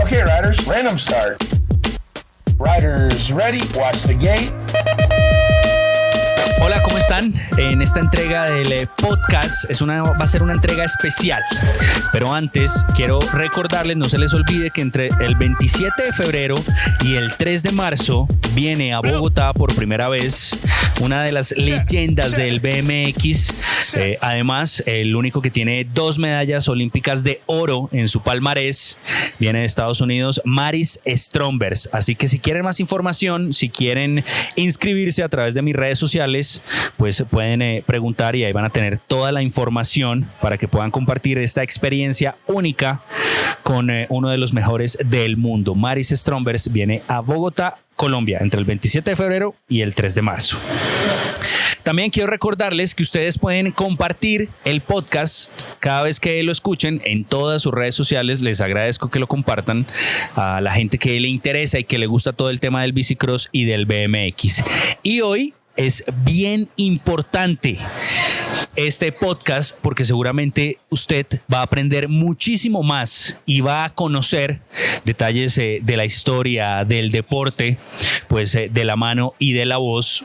Okay, riders, random start. Riders ready, watch the gate. Hola, ¿cómo están? En esta entrega del podcast va a ser una entrega especial. Pero antes quiero recordarles, no se les olvide que entre el 27 de febrero y el 3 de marzo viene a Bogotá por primera vez una de las leyendas del BMX. Además, el único que tiene 2 medallas olímpicas de oro en su palmarés viene de Estados Unidos, Maris Strombergs. Así que si quieren más información, si quieren inscribirse a través de mis redes sociales, pues pueden preguntar y ahí van a tener toda la información para que puedan compartir esta experiencia única con uno de los mejores del mundo. Maris Strombergs viene a Bogotá, Colombia, entre el 27 de febrero y el 3 de marzo. También quiero recordarles que ustedes pueden compartir el podcast cada vez que lo escuchen en todas sus redes sociales. Les agradezco que lo compartan a la gente que le interesa y que le gusta todo el tema del bicicross y del BMX. Y hoy es bien importante este podcast porque seguramente usted va a aprender muchísimo más y va a conocer detalles de la historia del deporte, pues de la mano y de la voz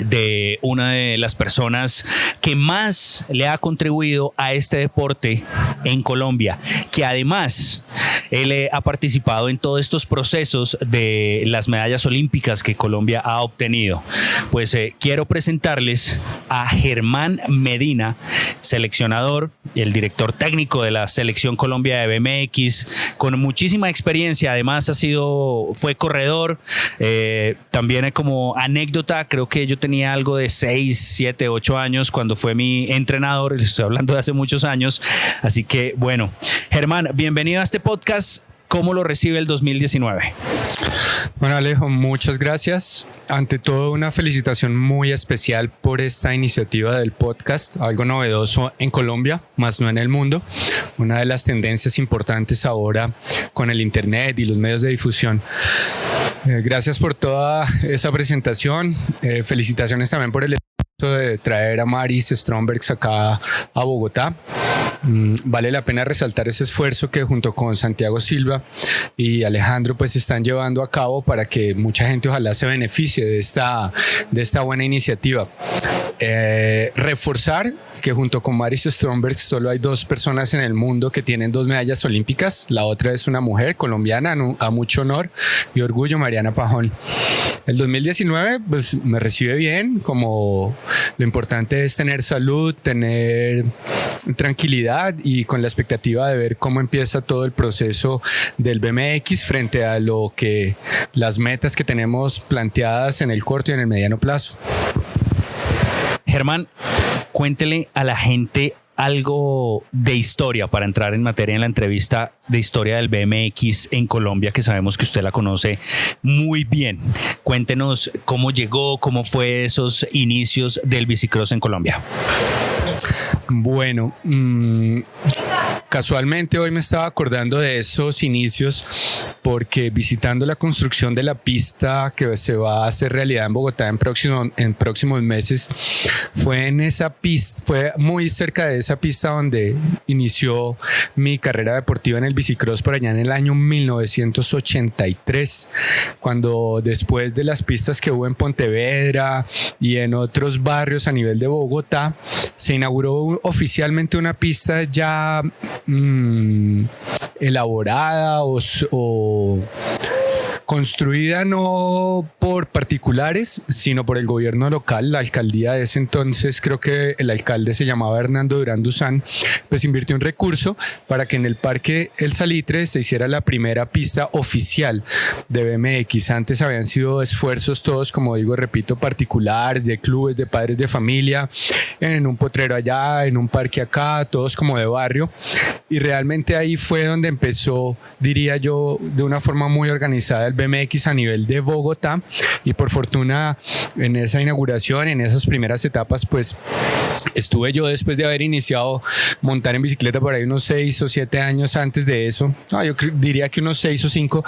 de una de las personas que más le ha contribuido a este deporte en Colombia, que además él ha participado en todos estos procesos de las medallas olímpicas que Colombia ha obtenido. Pues quiero presentarles a Germán Medina, seleccionador, el director técnico de la Selección Colombia de BMX, con muchísima experiencia. Además fue corredor. También como anécdota, creo que yo tenía algo de 6, 7, 8 años cuando fue mi entrenador. Les estoy hablando de hace muchos años. Así que bueno, Germán, bienvenido a este podcast. ¿Cómo lo recibe el 2019? Bueno, Alejo, muchas gracias. Ante todo, una felicitación muy especial por esta iniciativa del podcast, algo novedoso en Colombia, más no en el mundo. Una de las tendencias importantes ahora con el internet y los medios de difusión. Gracias por toda esa presentación. Felicitaciones también por el esfuerzo de traer a Maris Strombergs acá a Bogotá. Vale la pena resaltar ese esfuerzo que junto con Santiago Silva y Alejandro pues están llevando a cabo para que mucha gente ojalá se beneficie de esta buena iniciativa. Reforzar que junto con Maris Strombergs solo hay 2 personas en el mundo que tienen 2 medallas olímpicas. La otra es una mujer colombiana, a mucho honor y orgullo, Mariana Pajón. El 2019 pues me recibe bien, como lo importante es tener salud, tener tranquilidad y con la expectativa de ver cómo empieza todo el proceso del BMX frente a las metas que tenemos planteadas en el corto y en el mediano plazo. Germán, cuéntele a la gente algo de historia para entrar en materia en la entrevista de historia del BMX en Colombia, que sabemos que usted la conoce muy bien. Cuéntenos cómo llegó, cómo fue esos inicios del bicicross en Colombia. Bueno, casualmente hoy me estaba acordando de esos inicios porque visitando la construcción de la pista que se va a hacer realidad en Bogotá en próximos meses, fue muy cerca de esa pista donde inició mi carrera deportiva en el bicicross por allá en el año 1983, cuando después de las pistas que hubo en Pontevedra y en otros barrios a nivel de Bogotá, se inauguró oficialmente una pista ya elaborada o construida no por particulares, sino por el gobierno local. La alcaldía de ese entonces, creo que el alcalde se llamaba Hernando Durán Duzán, pues invirtió un recurso para que en el Parque El Salitre se hiciera la primera pista oficial de BMX. Antes habían sido esfuerzos todos, como digo, repito, particulares, de clubes, de padres de familia, en un potrero allá, en un parque acá, todos como de barrio. Y realmente ahí fue donde empezó, diría yo, de una forma muy organizada el BMX a nivel de Bogotá, y por fortuna en esa inauguración, en esas primeras etapas, pues estuve yo después de haber iniciado montar en bicicleta por ahí unos 6 o 7 años antes de eso. No, yo diría que unos 6 o 5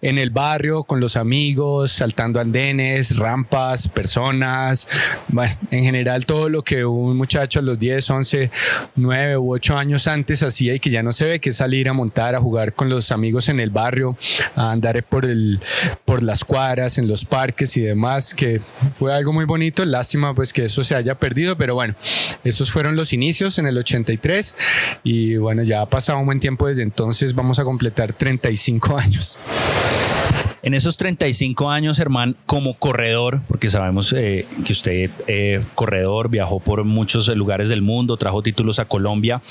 en el barrio con los amigos, saltando andenes, rampas, personas, bueno, en general todo lo que un muchacho a los 10, 11, 9 u 8 años antes hacía y que ya no se ve, que es salir a montar, a jugar con los amigos en el barrio, a andar por las cuadras, en los parques y demás, que fue algo muy bonito. Lástima pues que eso se haya perdido, pero bueno, esos fueron los inicios en el 83 y bueno, ya ha pasado un buen tiempo desde entonces, vamos a completar 35 años. En esos 35 años, Germán, como corredor, porque sabemos que usted corredor, viajó por muchos lugares del mundo, trajo títulos a Colombia,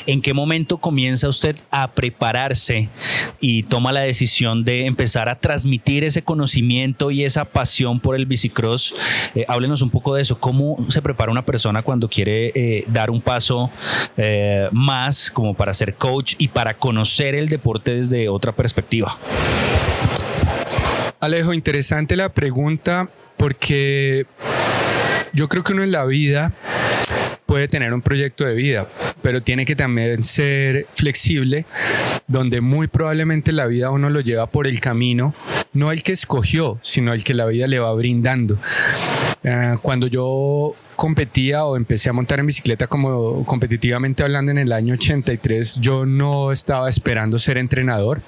¿en qué momento comienza usted a prepararse y toma la decisión de empezar a transmitir ese conocimiento y esa pasión por el bicicross? Háblenos un poco de eso. ¿Cómo se prepara una persona cuando quiere dar un paso más como para ser coach y para conocer el deporte desde otra perspectiva? Alejo, interesante la pregunta, porque yo creo que uno en la vida puede tener un proyecto de vida, pero tiene que también ser flexible, donde muy probablemente la vida uno lo lleva por el camino, no el que escogió, sino el que la vida le va brindando. Cuando yo competía o empecé a montar en bicicleta como competitivamente hablando en el año 83, yo no estaba esperando ser entrenador,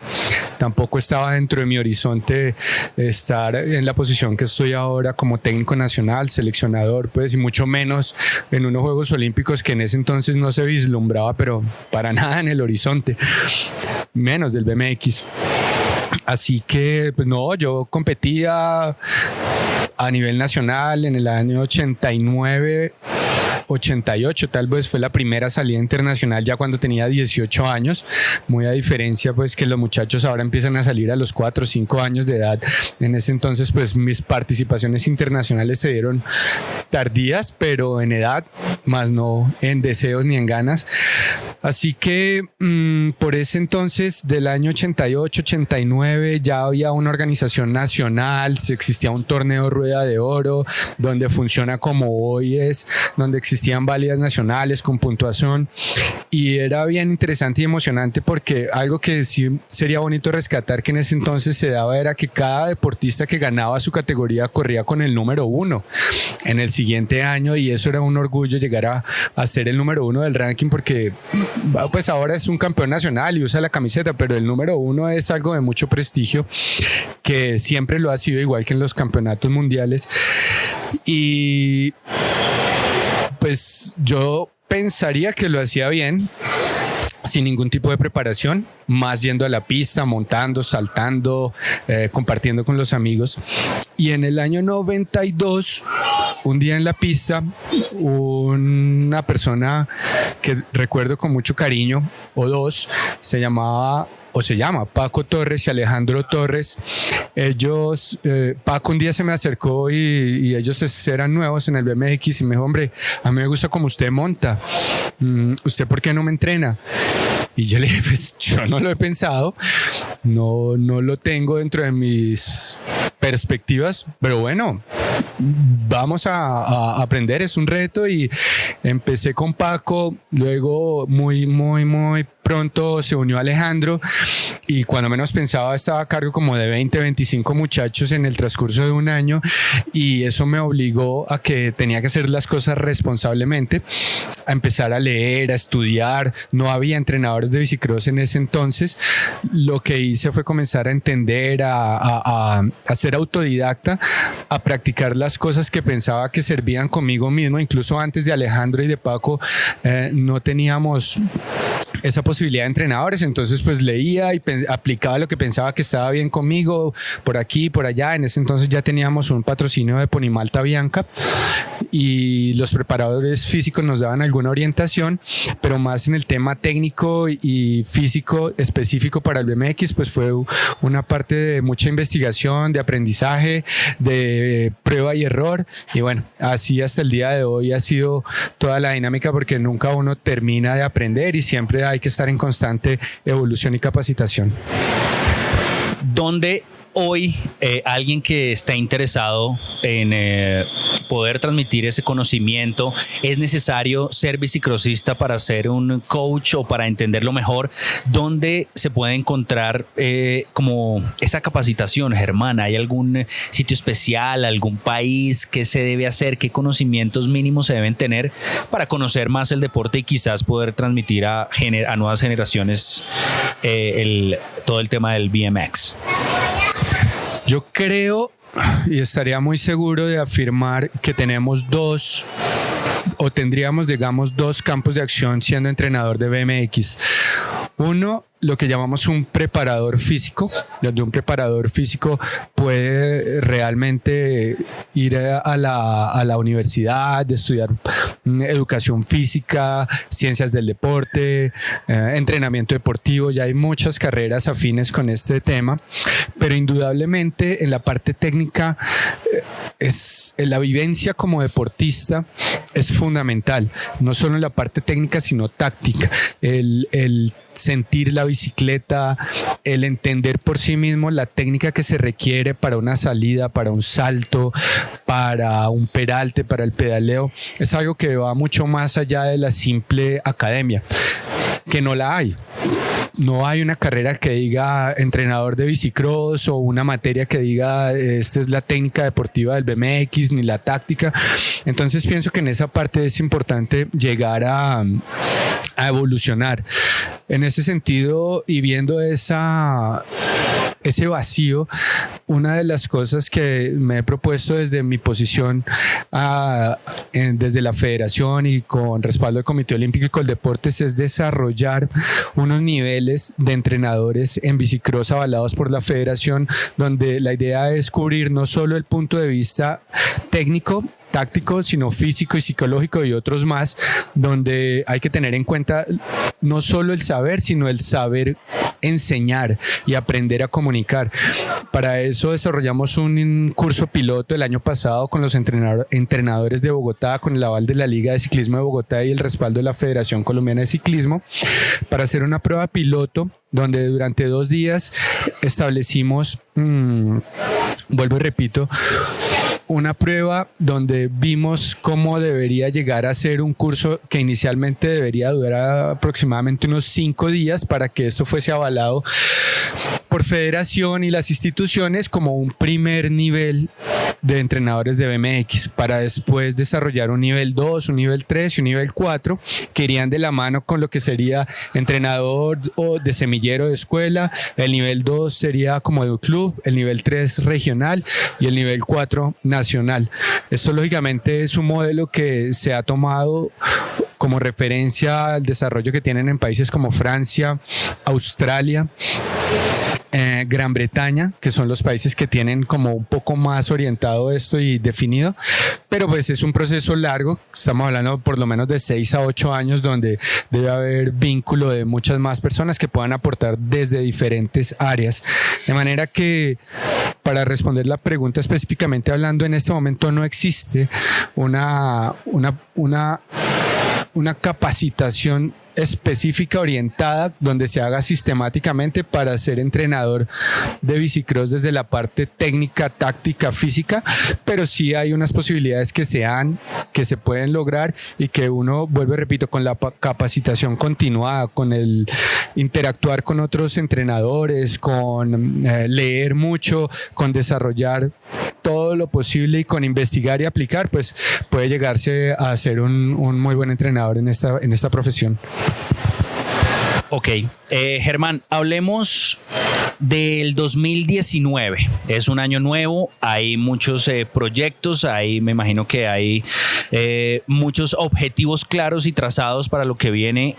tampoco estaba dentro de mi horizonte estar en la posición que estoy ahora como técnico nacional, seleccionador, pues, y mucho menos en unos Juegos Olímpicos que en ese entonces no se vislumbraba, pero para nada en el horizonte, menos del BMX. Así que, pues no, yo competía a nivel nacional en el año 89, 88 tal vez fue la primera salida internacional ya cuando tenía 18 años, muy a diferencia pues que los muchachos ahora empiezan a salir a los 4 o 5 años de edad. En ese entonces pues mis participaciones internacionales se dieron tardías, pero en edad, más no en deseos ni en ganas. Así que por ese entonces del año 88, 89 ya había una organización nacional, existía un torneo Rueda de Oro donde funciona como hoy es, donde existían válidas nacionales con puntuación, y era bien interesante y emocionante porque algo que sí sería bonito rescatar que en ese entonces se daba era que cada deportista que ganaba su categoría corría con el número 1 en el siguiente año, y eso era un orgullo llegar a ser el número 1 del ranking, porque pues ahora es un campeón nacional y usa la camiseta, pero el número 1 es algo de mucho prestigio que siempre lo ha sido, igual que en los campeonatos mundiales. Y pues yo pensaría que lo hacía bien, sin ningún tipo de preparación, más yendo a la pista, montando, saltando, compartiendo con los amigos. Y en el año 92, un día en la pista, una persona que recuerdo con mucho cariño, o dos, se llama Paco Torres y Alejandro Torres. Ellos, Paco un día se me acercó y ellos eran nuevos en el BMX y me dijo: hombre, a mí me gusta como usted monta, ¿usted por qué no me entrena? Y yo le dije: pues yo no lo he pensado, no lo tengo dentro de mis perspectivas, pero bueno, vamos a aprender, es un reto. Y empecé con Paco, luego muy pronto se unió Alejandro, y cuando menos pensaba estaba a cargo como de 20, 25 muchachos en el transcurso de un año, y eso me obligó a que tenía que hacer las cosas responsablemente, a empezar a leer, a estudiar. No había entrenadores de bicicross en ese entonces. Lo que hice fue comenzar a entender, a ser autodidacta, a practicar las cosas que pensaba que servían conmigo mismo. Incluso antes de Alejandro y de Paco no teníamos esa posibilidad de entrenadores, entonces pues leía y aplicaba lo que pensaba que estaba bien conmigo, por aquí, por allá. En ese entonces ya teníamos un patrocinio de Ponimalta Bianca y los preparadores físicos nos daban alguna orientación, pero más en el tema técnico y físico específico para el BMX, pues fue una parte de mucha investigación, de aprendizaje, de prueba y error. Y bueno, así hasta el día de hoy ha sido toda la dinámica, porque nunca uno termina de aprender y siempre hay que estar en constante evolución y capacitación. ¿Dónde hoy alguien que está interesado en poder transmitir ese conocimiento, es necesario ser bicicrossista para ser un coach o para entenderlo mejor? ¿Dónde se puede encontrar como esa capacitación, Germán? ¿Hay algún sitio especial, algún país? ¿Qué se debe hacer? ¿Qué conocimientos mínimos se deben tener para conocer más el deporte y quizás poder transmitir a nuevas generaciones todo el tema del BMX? Yo creo y estaría muy seguro de afirmar que tenemos tendríamos, digamos, dos campos de acción siendo entrenador de BMX. Uno, lo que llamamos un preparador físico, donde un preparador físico puede realmente ir a la universidad, estudiar educación física, ciencias del deporte, entrenamiento deportivo. Ya hay muchas carreras afines con este tema, pero indudablemente en la parte técnica la vivencia como deportista es fundamental, no solo en la parte técnica sino táctica, el sentir la bicicleta, el entender por sí mismo la técnica que se requiere para una salida, para un salto, para un peralte, para el pedaleo, es algo que va mucho más allá de la simple academia, que no la hay. No hay una carrera que diga entrenador de bicicross o una materia que diga esta es la técnica deportiva del BMX ni la táctica. Entonces pienso que en esa parte es importante llegar a evolucionar. En ese sentido, y viendo ese vacío, una de las cosas que me he propuesto desde mi posición desde la federación y con respaldo del Comité Olímpico y Coldeportes es desarrollar unos niveles de entrenadores en bicicross avalados por la federación, donde la idea es cubrir no solo el punto de vista técnico, táctico, sino físico y psicológico y otros más, donde hay que tener en cuenta no solo el saber, sino el saber enseñar y aprender a comunicar. Para eso desarrollamos un curso piloto el año pasado con los entrenadores de Bogotá, con el aval de la Liga de Ciclismo de Bogotá y el respaldo de la Federación Colombiana de Ciclismo, para hacer una prueba piloto donde durante 2 días establecimos, vuelvo y repito, una prueba donde vimos cómo debería llegar a ser un curso que inicialmente debería durar aproximadamente unos 5 días para que esto fuese avalado por federación y las instituciones como un primer nivel de entrenadores de BMX, para después desarrollar un nivel 2, un nivel 3 y un nivel 4 que irían de la mano con lo que sería entrenador o de semillero de escuela. El nivel 2 sería como de un club, el nivel 3 regional y el nivel 4 nacional. Esto lógicamente es un modelo que se ha tomado como referencia al desarrollo que tienen en países como Francia, Australia, Gran Bretaña, que son los países que tienen como un poco más orientado esto y definido, pero pues es un proceso largo, estamos hablando por lo menos de 6 a 8 años donde debe haber vínculo de muchas más personas que puedan aportar desde diferentes áreas, de manera que para responder la pregunta específicamente hablando, en este momento no existe una capacitación específica orientada donde se haga sistemáticamente para ser entrenador de bicicross desde la parte técnica, táctica, física, pero sí hay unas posibilidades que se pueden lograr y que uno, vuelvo y repito, con la capacitación continuada, con el interactuar con otros entrenadores, con leer mucho, con desarrollar todo lo posible y con investigar y aplicar, pues puede llegarse a ser un muy buen entrenador en esta profesión. Ok, Germán, hablemos del 2019. Es un año nuevo, hay muchos proyectos, me imagino que hay muchos objetivos claros y trazados para lo que viene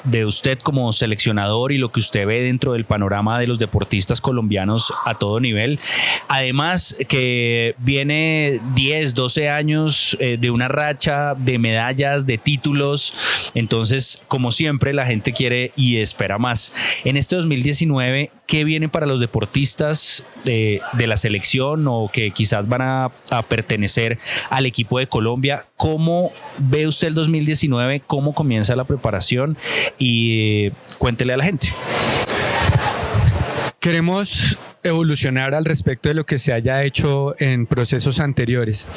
de usted como seleccionador y lo que usted ve dentro del panorama de los deportistas colombianos a todo nivel. Además que viene 10, 12 años de una racha de medallas, de títulos, entonces como siempre la gente quiere y espera más. En este 2019, ¿qué viene para los deportistas de la selección o que quizás van a pertenecer al equipo de Colombia? ¿Cómo ve usted el 2019? ¿Cómo comienza la preparación? Y cuéntele a la gente. Queremos evolucionar al respecto de lo que se haya hecho en procesos anteriores.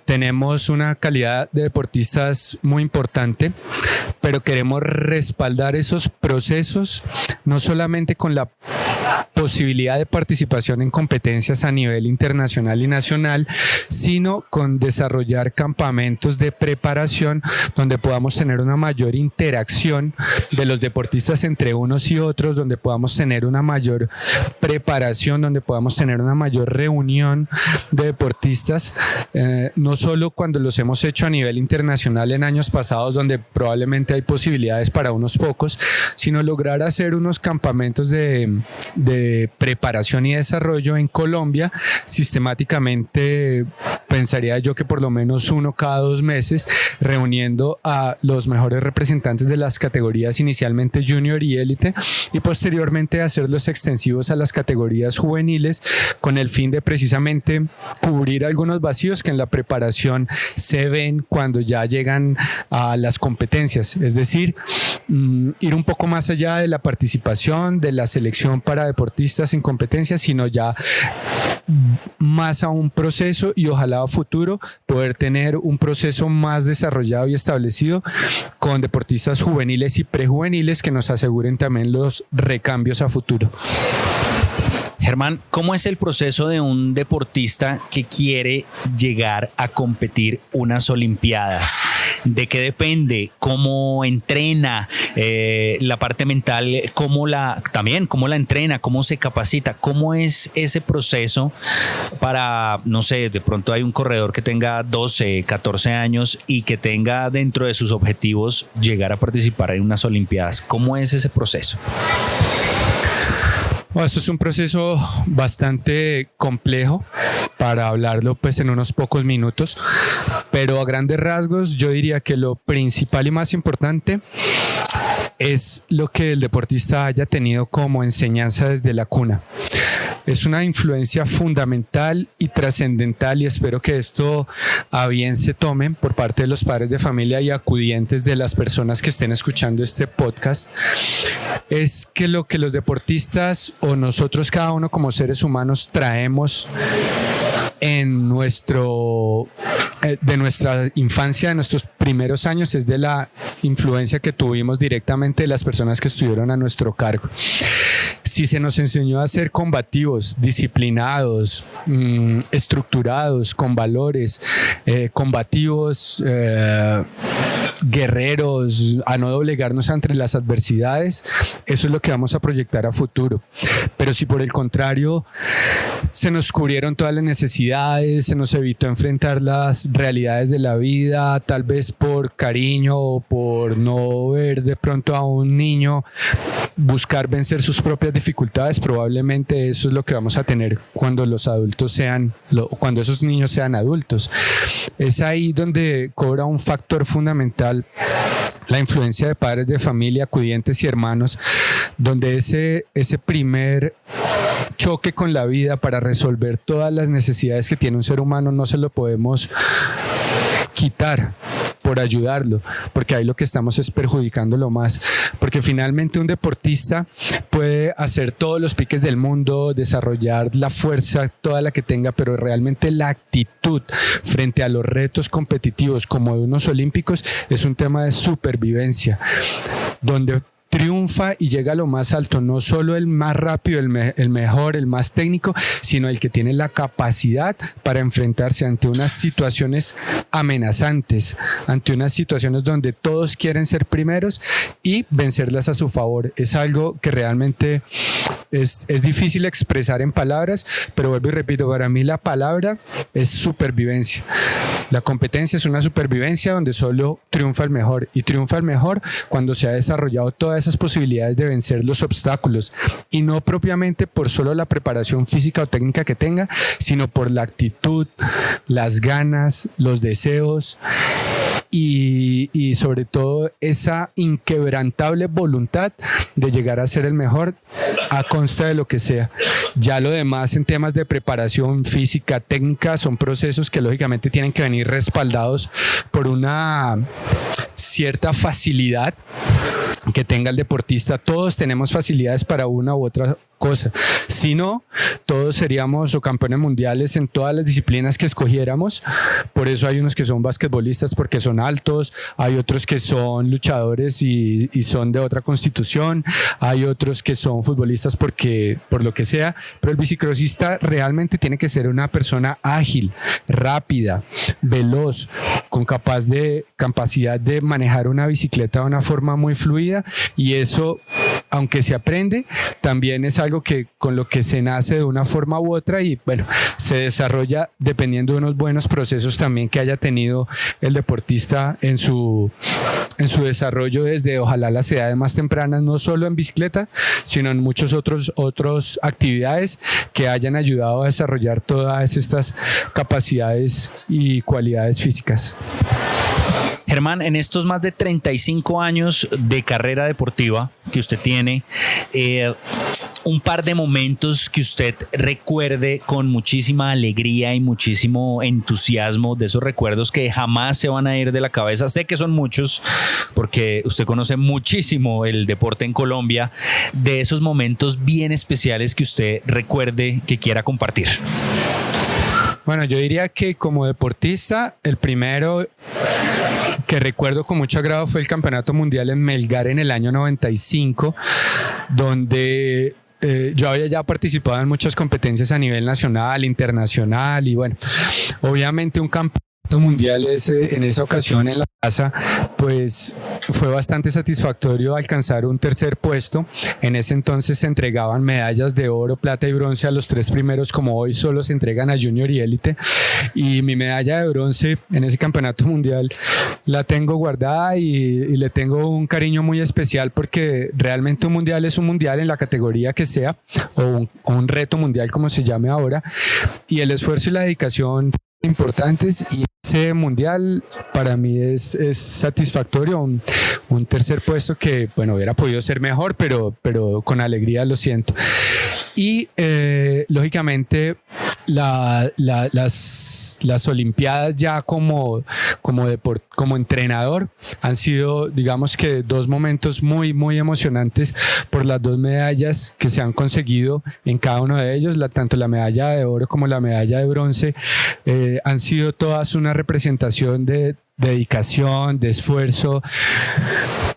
Tenemos una calidad de deportistas muy importante, pero queremos respaldar esos procesos no solamente con la posibilidad de participación en competencias a nivel internacional y nacional, sino con desarrollar campamentos de preparación donde podamos tener una mayor interacción de los deportistas entre unos y otros, donde podamos tener una mayor preparación, donde podamos tener una mayor reunión de deportistas, no solo cuando los hemos hecho a nivel internacional en años pasados, donde probablemente hay posibilidades para unos pocos, sino lograr hacer unos campamentos de preparación y desarrollo en Colombia sistemáticamente. Pensaría yo que por lo menos uno cada 2 meses, reuniendo a los mejores representantes de las categorías inicialmente junior y élite, y posteriormente hacerlos extensivos a las categorías juveniles, con el fin de precisamente cubrir algunos vacíos que en la preparación se ven cuando ya llegan a las competencias. Es decir, ir un poco más allá de la participación, de la selección para deportistas en competencias, sino ya más a un proceso, y ojalá a futuro poder tener un proceso más desarrollado y establecido con deportistas juveniles y prejuveniles que nos aseguren también los recambios a futuro. Germán, ¿cómo es el proceso de un deportista que quiere llegar a competir unas Olimpiadas? ¿De qué depende? ¿Cómo entrena? La parte mental, ¿cómo la entrena? ¿Cómo se capacita? ¿Cómo es ese proceso para, no sé, de pronto hay un corredor que tenga 12, 14 años y que tenga dentro de sus objetivos llegar a participar en unas Olimpiadas? ¿Cómo es ese proceso? Bueno, esto es un proceso bastante complejo para hablarlo pues en unos pocos minutos, pero a grandes rasgos yo diría que lo principal y más importante es lo que el deportista haya tenido como enseñanza desde la cuna. Es una influencia fundamental y trascendental, y espero que esto a bien se tome por parte de los padres de familia y acudientes de las personas que estén escuchando este podcast. Es que lo que los deportistas o nosotros cada uno como seres humanos traemos en de nuestra infancia, de nuestros primeros años, es de la influencia que tuvimos directamente de las personas que estuvieron a nuestro cargo. Si se nos enseñó a ser combativos, disciplinados, estructurados, con valores, combativos, guerreros, a no doblegarnos ante las adversidades, eso es lo que vamos a proyectar a futuro. Pero si por el contrario se nos cubrieron todas las necesidades, se nos evitó enfrentar las realidades de la vida, tal vez por cariño o por no ver de pronto a un niño buscar vencer sus propias dificultades, probablemente eso es lo que vamos a tener cuando los adultos cuando esos niños sean adultos. Es ahí donde cobra un factor fundamental la influencia de padres de familia, acudientes y hermanos, donde ese primer choque con la vida para resolver todas las necesidades que tiene un ser humano no se lo podemos quitar por ayudarlo, porque ahí lo que estamos es perjudicándolo más, porque finalmente un deportista puede hacer todos los piques del mundo, desarrollar la fuerza toda la que tenga, pero realmente la actitud frente a los retos competitivos como de unos olímpicos es un tema de supervivencia, donde triunfa y llega a lo más alto, no solo el más rápido, el mejor, el más técnico, sino el que tiene la capacidad para enfrentarse ante unas situaciones amenazantes, ante unas situaciones donde todos quieren ser primeros y vencerlas a su favor. Es algo que realmente es difícil expresar en palabras, pero vuelvo y repito, para mí la palabra es supervivencia. La competencia es una supervivencia donde solo triunfa el mejor, y triunfa el mejor cuando se ha desarrollado todas esas posibilidades de vencer los obstáculos, y no propiamente por solo la preparación física o técnica que tenga, sino por la actitud, las ganas, los deseos y sobre todo esa inquebrantable voluntad de llegar a ser el mejor a consta de lo que sea. Ya lo demás en temas de preparación física, técnica, son procesos que lógicamente tienen que venir respaldados por una cierta facilidad que tenga el deportista. Todos tenemos facilidades para una u otra cosa. Si no, todos seríamos o campeones mundiales en todas las disciplinas que escogiéramos. Por eso hay unos que son basquetbolistas porque son altos, hay otros que son luchadores y son de otra constitución, hay otros que son futbolistas porque por lo que sea, pero el bicicrossista realmente tiene que ser una persona ágil, rápida, veloz, con capacidad de manejar una bicicleta de una forma muy fluida, y eso, aunque se aprende, también es algo que con lo que se nace de una forma u otra, y bueno, se desarrolla dependiendo de unos buenos procesos también que haya tenido el deportista en su desarrollo desde ojalá las edades más tempranas, no solo en bicicleta, sino en muchos otros actividades que hayan ayudado a desarrollar todas estas capacidades y cualidades físicas. Germán, en estos más de 35 años de carrera deportiva que usted tiene, un par de momentos que usted recuerde con muchísima alegría y muchísimo entusiasmo, de esos recuerdos que jamás se van a ir de la cabeza. Sé que son muchos porque usted conoce muchísimo el deporte en Colombia, de esos momentos bien especiales que usted recuerde, que quiera compartir. Bueno, yo diría que como deportista, el primero que recuerdo con mucho agrado fue el Campeonato Mundial en Melgar en el año 95, donde yo había ya participado en muchas competencias a nivel nacional, internacional, y bueno, obviamente un campeonato mundial en esa ocasión en la casa, pues fue bastante satisfactorio alcanzar un tercer puesto. En ese entonces se entregaban medallas de oro, plata y bronce a los tres primeros, como hoy solo se entregan a junior y élite, y mi medalla de bronce en ese campeonato mundial la tengo guardada y le tengo un cariño muy especial, porque realmente un mundial es un mundial en la categoría que sea, o un reto mundial como se llame ahora, y el esfuerzo y la dedicación importantes, y ese mundial para mí es satisfactorio, un tercer puesto que bueno, hubiera podido ser mejor, pero con alegría lo siento. Y lógicamente las Olimpiadas ya como entrenador han sido, digamos que, dos momentos muy muy emocionantes por las dos medallas que se han conseguido en cada uno de ellos, tanto la medalla de oro como la medalla de bronce. Han sido todas una representación de dedicación, de esfuerzo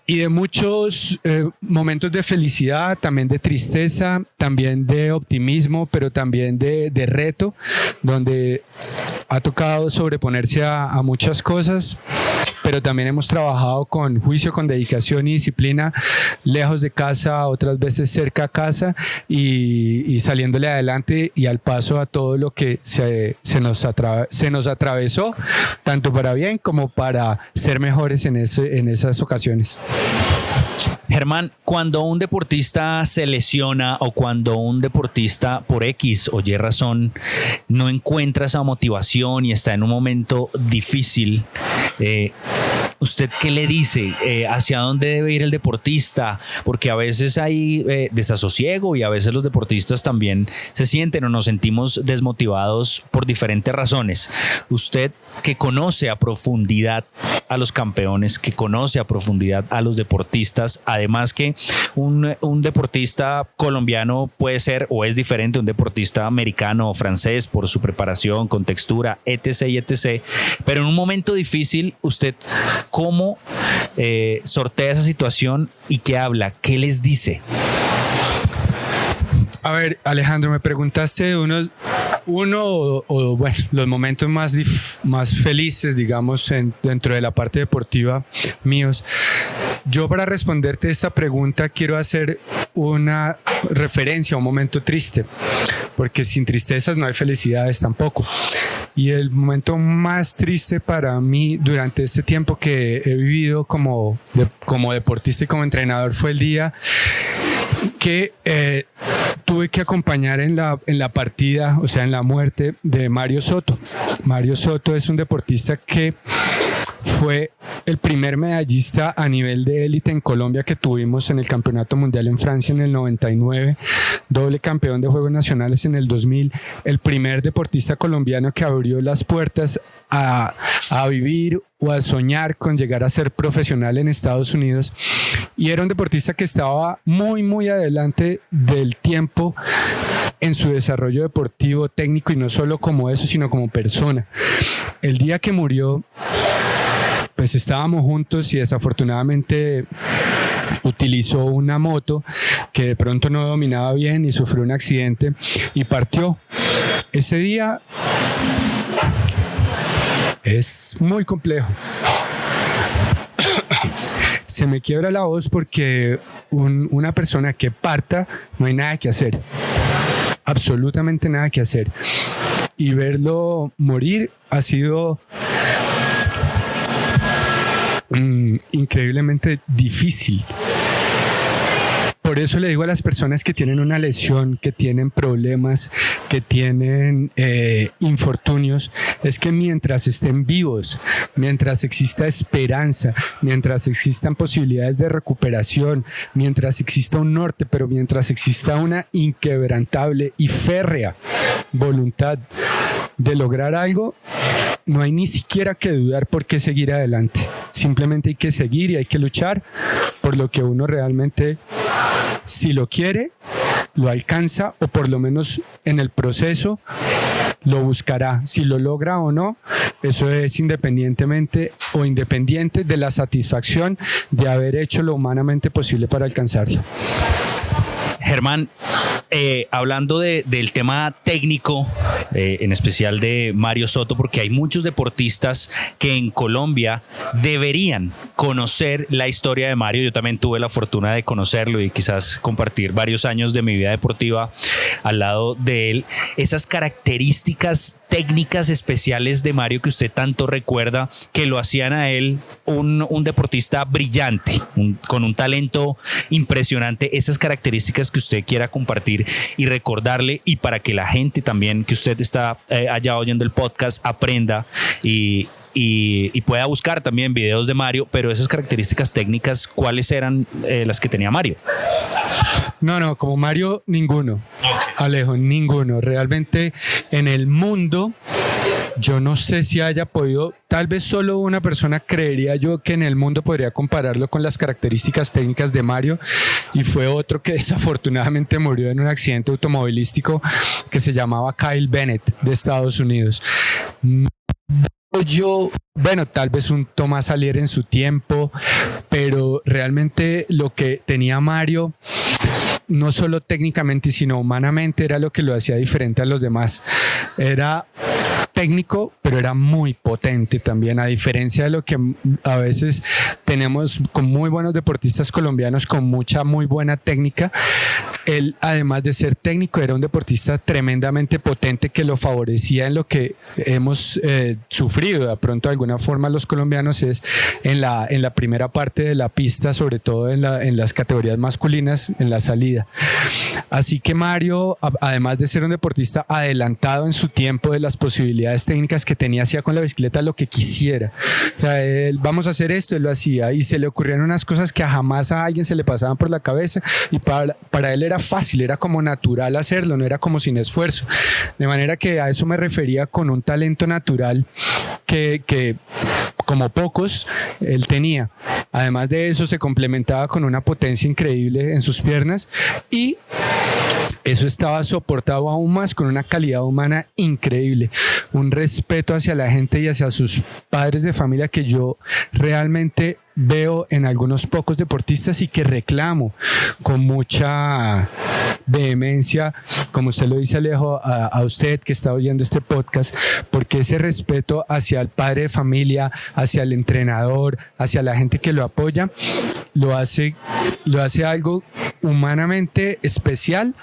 y de muchos momentos de felicidad, también de tristeza, también de optimismo, pero también de reto, donde ha tocado sobreponerse a muchas cosas, pero también hemos trabajado con juicio, con dedicación y disciplina, lejos de casa, otras veces cerca a casa, y saliéndole adelante y al paso a todo lo que se nos atravesó, tanto para bien como para ser mejores en esas ocasiones. Germán, cuando un deportista se lesiona o cuando un deportista por X o Y razón no encuentra esa motivación y está en un momento difícil, ¿usted qué le dice? ¿Hacia dónde debe ir el deportista? Porque a veces hay desasosiego y a veces los deportistas también se sienten o nos sentimos desmotivados por diferentes razones. Usted, que conoce a profundidad a los campeones, que conoce a profundidad a los deportistas, además que un deportista colombiano puede ser o es diferente a un deportista americano o francés por su preparación, contextura, etc. y etc. Pero en un momento difícil, ¿usted cómo sortea esa situación y qué habla? ¿Qué les dice? A ver, Alejandro, me preguntaste de bueno, los momentos más felices, digamos, dentro de la parte deportiva míos. Yo, para responderte esta pregunta, quiero hacer una referencia a un momento triste, porque sin tristezas no hay felicidades tampoco. Y el momento más triste para mí durante este tiempo que he vivido como deportista y como entrenador fue el día que tuve que acompañar en la partida, o sea, en la muerte de Mario Soto. Mario Soto es un deportista que fue el primer medallista a nivel de élite en Colombia que tuvimos en el Campeonato Mundial en Francia en el 99, doble campeón de Juegos Nacionales en el 2000, el primer deportista colombiano que abrió las puertas a vivir o a soñar con llegar a ser profesional en Estados Unidos, y era un deportista que estaba muy adelante del tiempo en su desarrollo deportivo, técnico, y no solo como eso, sino como persona. El día que murió, pues estábamos juntos y desafortunadamente utilizó una moto que de pronto no dominaba bien y sufrió un accidente y partió. Ese día es muy complejo. Se me quiebra la voz porque una persona que parta, no hay nada que hacer, absolutamente nada que hacer, y verlo morir ha sido increíblemente difícil. Por eso le digo a las personas que tienen una lesión, que tienen problemas, que tienen infortunios, es que mientras estén vivos, mientras exista esperanza, mientras existan posibilidades de recuperación, mientras exista un norte, pero mientras exista una inquebrantable y férrea voluntad de lograr algo, no hay ni siquiera que dudar por qué seguir adelante. Simplemente hay que seguir y hay que luchar por lo que uno realmente, si lo quiere, lo alcanza, o por lo menos en el proceso lo buscará. Si lo logra o no, eso es independiente de la satisfacción de haber hecho lo humanamente posible para alcanzarlo. Germán, hablando del tema técnico, en especial de Mario Soto, porque hay muchos deportistas que en Colombia deberían conocer la historia de Mario. Yo también tuve la fortuna de conocerlo y quizás compartir varios años de mi vida deportiva al lado de él. Esas características técnicas especiales de Mario que usted tanto recuerda, que lo hacían a él un deportista brillante, con un talento impresionante. Esas características que usted quiera compartir y recordarle, y para que la gente también que usted está allá oyendo el podcast aprenda y pueda buscar también videos de Mario. Pero esas características técnicas, ¿cuáles eran las que tenía Mario? No, como Mario, ninguno. Alejo, ninguno. Realmente en el mundo, yo no sé si haya podido, tal vez solo una persona, creería yo, que en el mundo podría compararlo con las características técnicas de Mario, y fue otro que desafortunadamente murió en un accidente automovilístico, que se llamaba Kyle Bennett, de Estados Unidos. Bueno, tal vez un Tomás Alier en su tiempo, pero realmente lo que tenía Mario, no solo técnicamente, sino humanamente, era lo que lo hacía diferente a los demás. Era técnico, pero era muy potente también, a diferencia de lo que a veces tenemos con muy buenos deportistas colombianos con muy buena técnica. Él, además de ser técnico, era un deportista tremendamente potente, que lo favorecía en lo que hemos sufrido de pronto de alguna forma los colombianos, es en la primera parte de la pista, sobre todo en las categorías masculinas, en la salida. Así que Mario, además de ser un deportista adelantado en su tiempo de las posibilidades técnicas que tenía, hacía con la bicicleta lo que quisiera. O sea, él, vamos a hacer esto, él lo hacía, y se le ocurrían unas cosas que jamás a alguien se le pasaban por la cabeza, y para él era fácil, era como natural hacerlo, no era como sin esfuerzo. De manera que a eso me refería con un talento natural que como pocos él tenía. Además de eso, se complementaba con una potencia increíble en sus piernas, y eso estaba soportado aún más con una calidad humana increíble, un respeto hacia la gente y hacia sus padres de familia que yo realmente veo en algunos pocos deportistas, y que reclamo con mucha vehemencia, como usted lo dice, Alejo, a usted que está oyendo este podcast, porque ese respeto hacia el padre de familia, hacia el entrenador, hacia la gente que lo apoya, lo hace algo humanamente especial,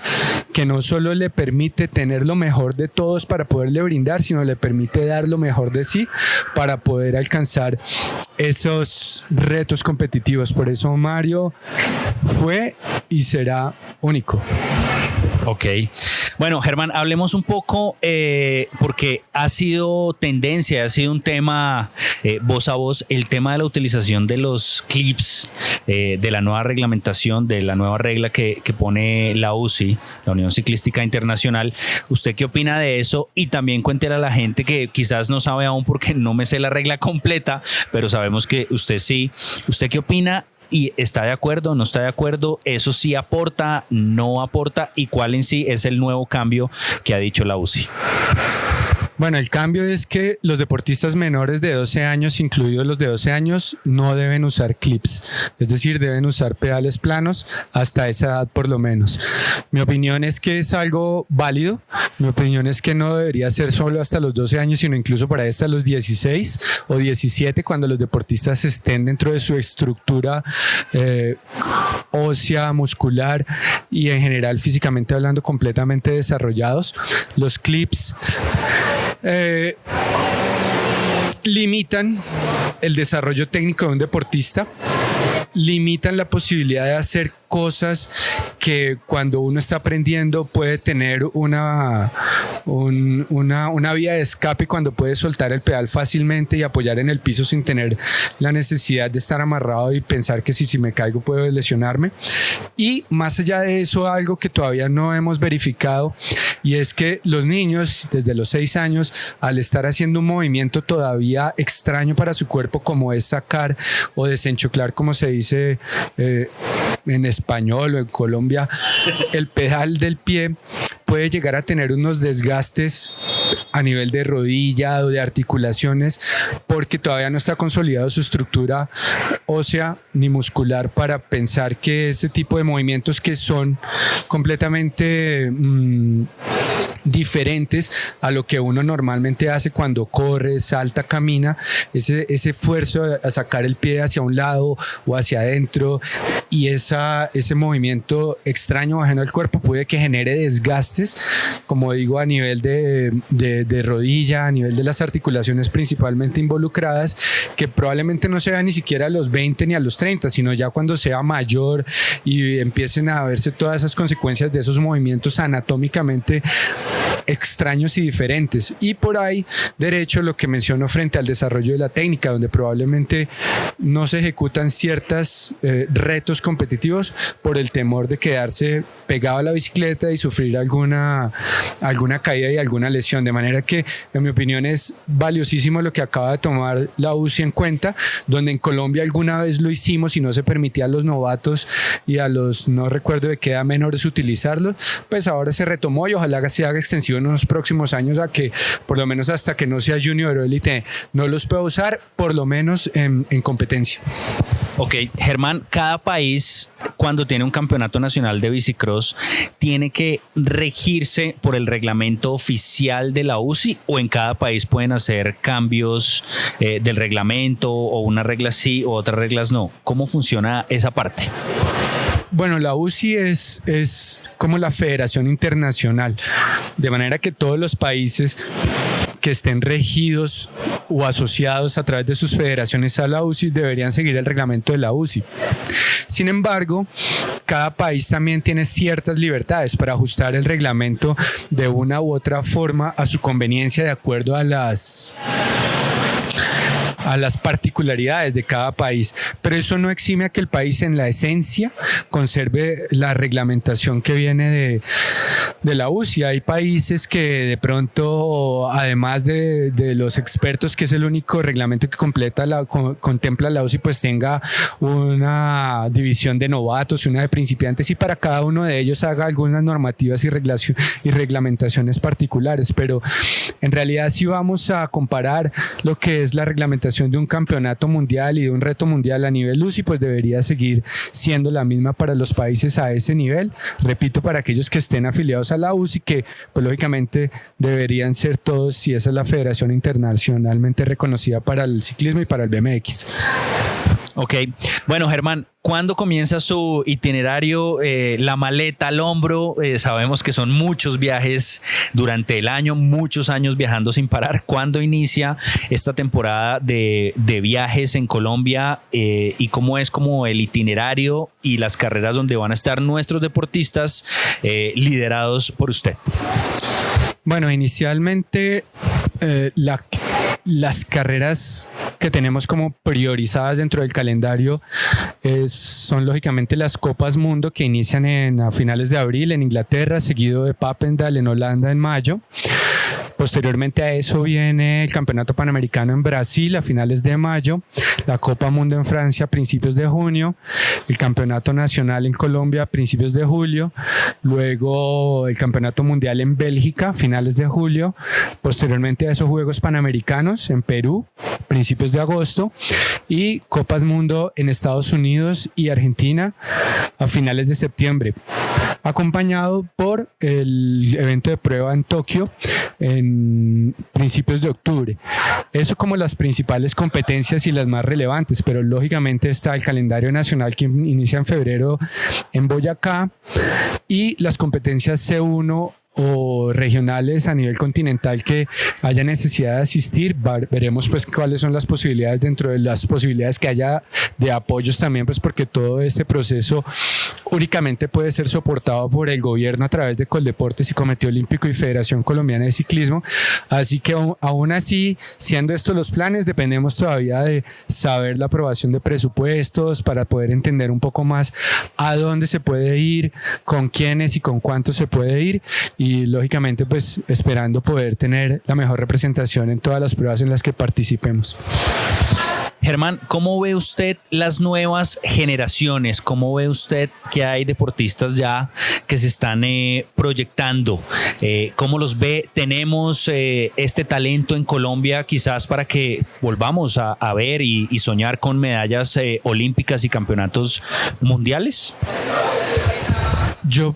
que no solo le permite tener lo mejor de todos para poderle brindar, sino le permite dar lo mejor de sí para poder alcanzar esos retos competitivos. Por eso Mario fue y será único. Ok. Bueno, Germán, hablemos un poco porque ha sido tendencia, ha sido un tema voz a voz, el tema de la utilización de los clips, de la nueva reglamentación, de la nueva regla que pone la UCI, la Unión Ciclística Internacional. ¿Usted qué opina de eso? Y también cuéntele a la gente que quizás no sabe aún porque no me sé la regla completa, pero sabemos que usted sí. ¿Usted qué opina? ¿Y está de acuerdo o no está de acuerdo? ¿Eso sí aporta, no aporta? ¿Y cuál en sí es el nuevo cambio que ha dicho la UCI? Bueno, el cambio es que los deportistas menores de 12 años, incluidos los de 12 años, no deben usar clips. Es decir, deben usar pedales planos hasta esa edad por lo menos. Mi opinión es que es algo válido. Mi opinión es que no debería ser solo hasta los 12 años, sino incluso para hasta los 16 o 17, cuando los deportistas estén dentro de su estructura ósea, muscular y en general físicamente hablando completamente desarrollados. Los clips limitan el desarrollo técnico de un deportista, limitan la posibilidad de hacer cosas que cuando uno está aprendiendo puede tener una vía de escape, cuando puede soltar el pedal fácilmente y apoyar en el piso sin tener la necesidad de estar amarrado y pensar que si me caigo puedo lesionarme. Y más allá de eso, algo que todavía no hemos verificado, y es que los niños desde los 6 años, al estar haciendo un movimiento todavía extraño para su cuerpo, como es sacar o desenchoclar, como se dice en español o en Colombia, el pedal del pie, puede llegar a tener unos desgastes a nivel de rodilla o de articulaciones, porque todavía no está consolidado su estructura ósea ni muscular para pensar que ese tipo de movimientos, que son completamente diferentes a lo que uno normalmente hace cuando corre, salta, camina, ese esfuerzo a sacar el pie hacia un lado o hacia adentro, y ese movimiento extraño ajeno al cuerpo puede que genere desgastes, como digo, a nivel de rodilla, a nivel de las articulaciones principalmente involucradas, que probablemente no se vea ni siquiera a los 20 ni a los 30, sino ya cuando sea mayor y empiecen a verse todas esas consecuencias de esos movimientos anatómicamente extraños y diferentes. Y por ahí, derecho, lo que menciono frente al desarrollo de la técnica, donde probablemente no se ejecutan ciertos retos competitivos por el temor de quedarse pegado a la bicicleta y sufrir alguna caída y alguna lesión. De manera que, en mi opinión, es valiosísimo lo que acaba de tomar la UCI en cuenta, donde en Colombia alguna vez lo hicimos y no se permitía a los novatos y a los, no recuerdo de qué edad, menores utilizarlo, pues ahora se retomó y ojalá se haga extensión en los próximos años a que por lo menos hasta que no sea junior o élite no los pueda usar, por lo menos en competencia. Ok, Germán, cada país cuando tiene un campeonato nacional de bicicross tiene que regirse por el reglamento oficial de la UCI, o en cada país pueden hacer cambios del reglamento, o unas reglas sí o otras reglas no. ¿Cómo funciona esa parte? Bueno, la UCI es como la federación internacional, de manera que todos los países que estén regidos o asociados a través de sus federaciones a la UCI deberían seguir el reglamento de la UCI. Sin embargo, cada país también tiene ciertas libertades para ajustar el reglamento de una u otra forma a su conveniencia, de acuerdo a las particularidades de cada país, pero eso no exime a que el país en la esencia conserve la reglamentación que viene de la UCI. Hay países que de pronto, además de los expertos, que es el único reglamento que contempla la UCI, pues tenga una división de novatos y una de principiantes, y para cada uno de ellos haga algunas normativas y reglamentaciones particulares. Pero en realidad, si vamos a comparar lo que es la reglamentación de un campeonato mundial y de un reto mundial a nivel UCI, pues debería seguir siendo la misma para los países a ese nivel. Repito, para aquellos que estén afiliados a la UCI, que pues lógicamente deberían ser todos, si esa es la federación internacionalmente reconocida para el ciclismo y para el BMX. Ok, bueno Germán, ¿cuándo comienza su itinerario? La maleta al hombro, sabemos que son muchos viajes durante el año, muchos años viajando sin parar. ¿Cuándo inicia esta temporada de viajes en Colombia y cómo es como el itinerario y las carreras donde van a estar nuestros deportistas liderados por usted? Bueno, inicialmente las carreras que tenemos como priorizadas dentro del calendario son lógicamente las Copas Mundo, que inician a finales de abril en Inglaterra, seguido de Papendal en Holanda en mayo. Posteriormente a eso viene el Campeonato Panamericano en Brasil a finales de mayo, la Copa Mundo en Francia a principios de junio, el Campeonato Nacional en Colombia a principios de julio, luego el Campeonato Mundial en Bélgica a finales de julio, posteriormente a esos Juegos Panamericanos en Perú, principios de agosto, y Copas Mundo en Estados Unidos y Argentina a finales de septiembre, acompañado por el evento de prueba en Tokio en principios de octubre. Eso como las principales competencias y las más relevantes, pero lógicamente está el calendario nacional que inicia en febrero en Boyacá y las competencias C1 o regionales a nivel continental que haya necesidad de asistir. Veremos pues cuáles son las posibilidades, dentro de las posibilidades que haya de apoyos también, pues porque todo este proceso únicamente puede ser soportado por el gobierno a través de Coldeportes y Comité Olímpico y Federación Colombiana de Ciclismo. Así que aún así, siendo estos los planes, dependemos todavía de saber la aprobación de presupuestos para poder entender un poco más a dónde se puede ir, con quiénes y con cuántos se puede ir, y lógicamente pues esperando poder tener la mejor representación en todas las pruebas en las que participemos. Germán, ¿cómo ve usted las nuevas generaciones? ¿Cómo ve usted que hay deportistas ya que se están proyectando? ¿Cómo los ve? ¿Tenemos este talento en Colombia quizás para que volvamos a ver y soñar con medallas olímpicas y campeonatos mundiales? Yo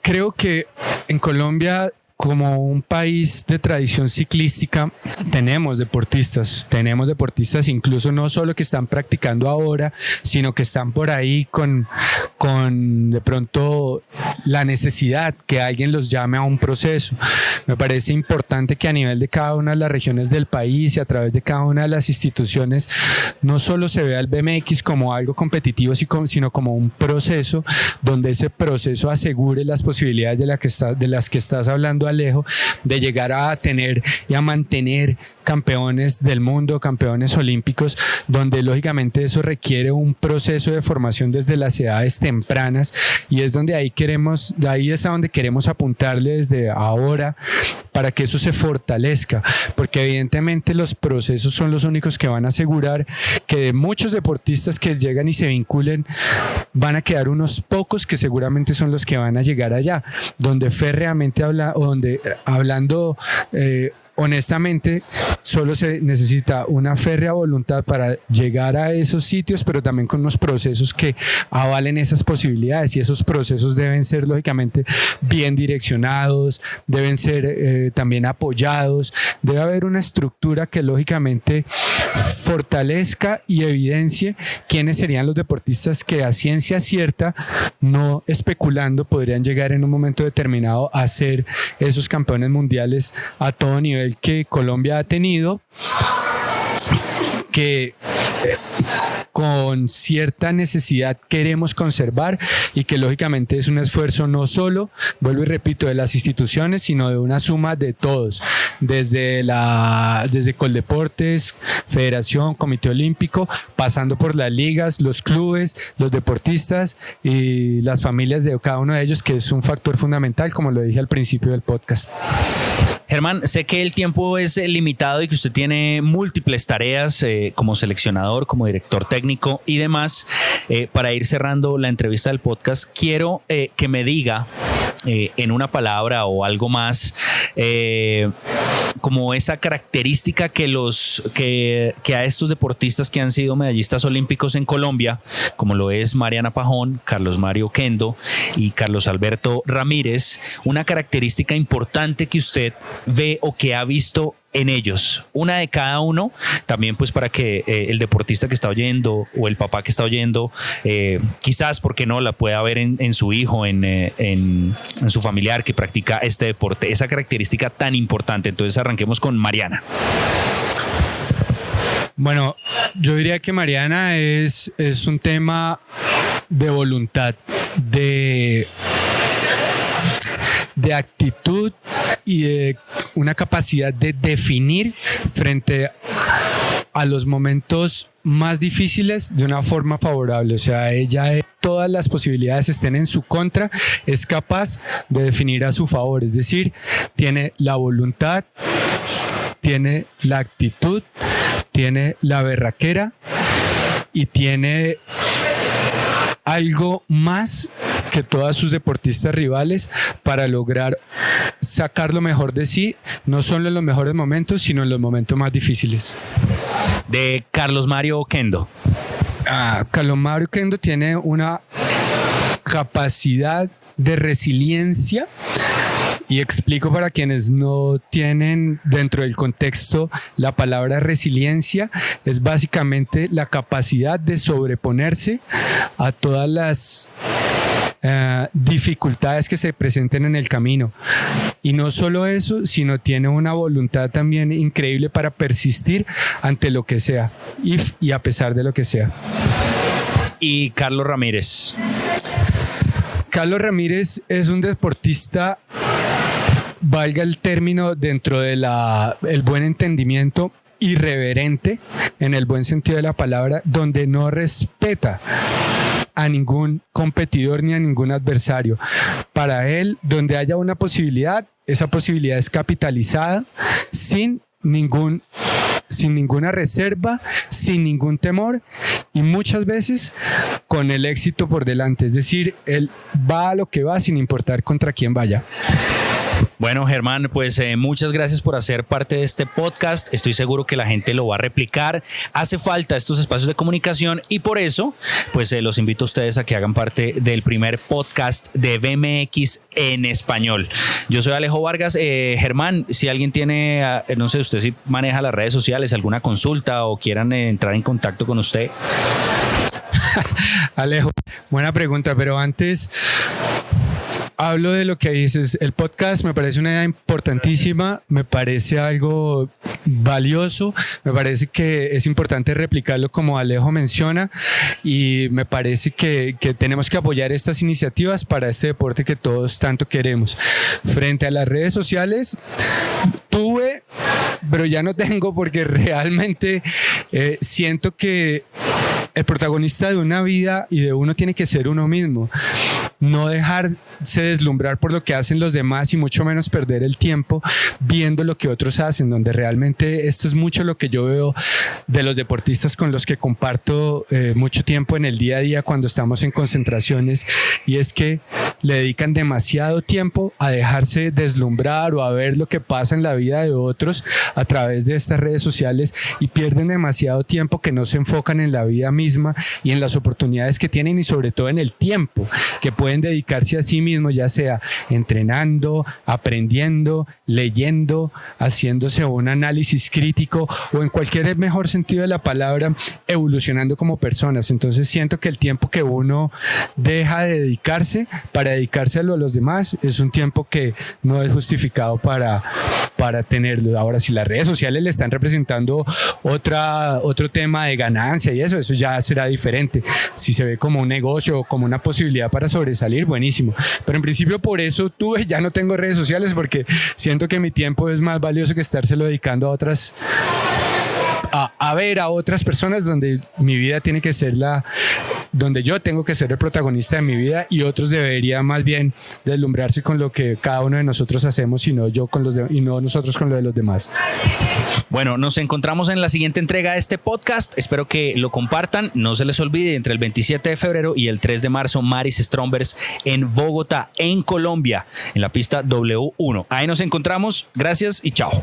creo que en Colombia, como un país de tradición ciclística, tenemos deportistas incluso no solo que están practicando ahora, sino que están por ahí con de pronto la necesidad que alguien los llame a un proceso. Me parece importante que a nivel de cada una de las regiones del país y a través de cada una de las instituciones no solo se vea el BMX como algo competitivo, sino como un proceso donde ese proceso asegure las posibilidades de las que estás hablando, Alejo, de llegar a tener y a mantener campeones del mundo, campeones olímpicos, donde lógicamente eso requiere un proceso de formación desde las edades tempranas, y es donde ahí es a donde queremos apuntarle desde ahora para que eso se fortalezca, porque evidentemente los procesos son los únicos que van a asegurar que de muchos deportistas que llegan y se vinculen, van a quedar unos pocos que seguramente son los que van a llegar allá, donde férreamente hablando honestamente, solo se necesita una férrea voluntad para llegar a esos sitios, pero también con unos procesos que avalen esas posibilidades, y esos procesos deben ser lógicamente bien direccionados, deben ser también apoyados, debe haber una estructura que lógicamente fortalezca y evidencie quiénes serían los deportistas que a ciencia cierta, no especulando, podrían llegar en un momento determinado a ser esos campeones mundiales a todo nivel que Colombia ha tenido, que con cierta necesidad queremos conservar, y que lógicamente es un esfuerzo no solo, vuelvo y repito, de las instituciones, sino de una suma de todos, desde Coldeportes, Federación, Comité Olímpico, pasando por las ligas, los clubes, los deportistas y las familias de cada uno de ellos, que es un factor fundamental, como lo dije al principio del podcast. Germán, sé que el tiempo es limitado y que usted tiene múltiples tareas como seleccionador, como director técnico y demás. Para ir cerrando la entrevista del podcast, quiero que me diga en una palabra o algo más, como esa característica que a estos deportistas que han sido medallistas olímpicos en Colombia, como lo es Mariana Pajón, Carlos Mario Oquendo y Carlos Alberto Ramírez, una característica importante que usted ve o que ha visto en ellos, una de cada uno, también pues para que el deportista que está oyendo o el papá que está oyendo, quizás, porque no, la pueda ver en su hijo, en su familiar que practica este deporte, esa característica tan importante. Entonces arranquemos con Mariana. Bueno, yo diría que Mariana es un tema de voluntad, de actitud y de una capacidad de definir frente a los momentos más difíciles de una forma favorable. O sea, ella, todas las posibilidades estén en su contra, es capaz de definir a su favor. Es decir, tiene la voluntad, tiene la actitud, tiene la berraquera y tiene algo más que todas sus deportistas rivales para lograr sacar lo mejor de sí, no solo en los mejores momentos, sino en los momentos más difíciles. De Carlos Mario Oquendo. Carlos Mario Oquendo tiene una capacidad de resiliencia, y explico para quienes no tienen dentro del contexto la palabra resiliencia. Es básicamente la capacidad de sobreponerse a todas las dificultades que se presenten en el camino, y no solo eso, sino tiene una voluntad también increíble para persistir ante lo que sea y a pesar de lo que sea. Y Carlos Ramírez. Carlos Ramírez es un deportista, valga el término, dentro de el buen entendimiento, irreverente en el buen sentido de la palabra, donde no respeta a ningún competidor ni a ningún adversario. Para él, donde haya una posibilidad, esa posibilidad es capitalizada sin ninguna reserva, sin ningún temor, y muchas veces con el éxito por delante. Es decir, él va a lo que va sin importar contra quién vaya. Bueno, Germán, pues muchas gracias por hacer parte de este podcast. Estoy seguro que la gente lo va a replicar. Hace falta estos espacios de comunicación y por eso pues los invito a ustedes a que hagan parte del primer podcast de BMX en español. Yo soy Alejo Vargas. Germán, si alguien tiene, no sé, usted si maneja las redes sociales, alguna consulta o quieran entrar en contacto con usted. Alejo, buena pregunta, pero antes hablo de lo que dices. El podcast me parece una idea importantísima, me parece algo valioso, me parece que es importante replicarlo como Alejo menciona, y me parece que tenemos que apoyar estas iniciativas para este deporte que todos tanto queremos. Frente a las redes sociales, tuve, pero ya no tengo, porque realmente siento que el protagonista de una vida y de uno tiene que ser uno mismo. No dejarse deslumbrar por lo que hacen los demás y mucho menos perder el tiempo viendo lo que otros hacen, donde realmente esto es mucho lo que yo veo de los deportistas con los que comparto mucho tiempo en el día a día cuando estamos en concentraciones, y es que le dedican demasiado tiempo a dejarse deslumbrar o a ver lo que pasa en la vida de otros a través de estas redes sociales, y pierden demasiado tiempo que no se enfocan en la vida misma y en las oportunidades que tienen, y sobre todo en el tiempo que pueden dedicarse a sí mismos, ya sea entrenando, aprendiendo, leyendo, haciéndose un análisis crítico o en cualquier mejor sentido de la palabra, evolucionando como personas. Entonces siento que el tiempo que uno deja de dedicarse para dedicárselo a los demás es un tiempo que no es justificado para tenerlo. Ahora, si las redes sociales le están representando otro tema de ganancia y eso ya será diferente. Si se ve como un negocio o como una posibilidad para sobresalir, buenísimo. Pero en principio por eso ya no tengo redes sociales, porque siento que mi tiempo es más valioso que estárselo dedicando a otras, a ver a otras personas, donde mi vida tiene que ser donde yo tengo que ser el protagonista de mi vida, y otros deberían más bien deslumbrarse con lo que cada uno de nosotros hacemos y no nosotros con lo de los demás. Bueno, nos encontramos en la siguiente entrega de este podcast. Espero que lo compartan. No se les olvide, entre el 27 de febrero y el 3 de marzo, Maris Strombers en Bogotá, en Colombia, en la pista W1. Ahí nos encontramos. Gracias y chao.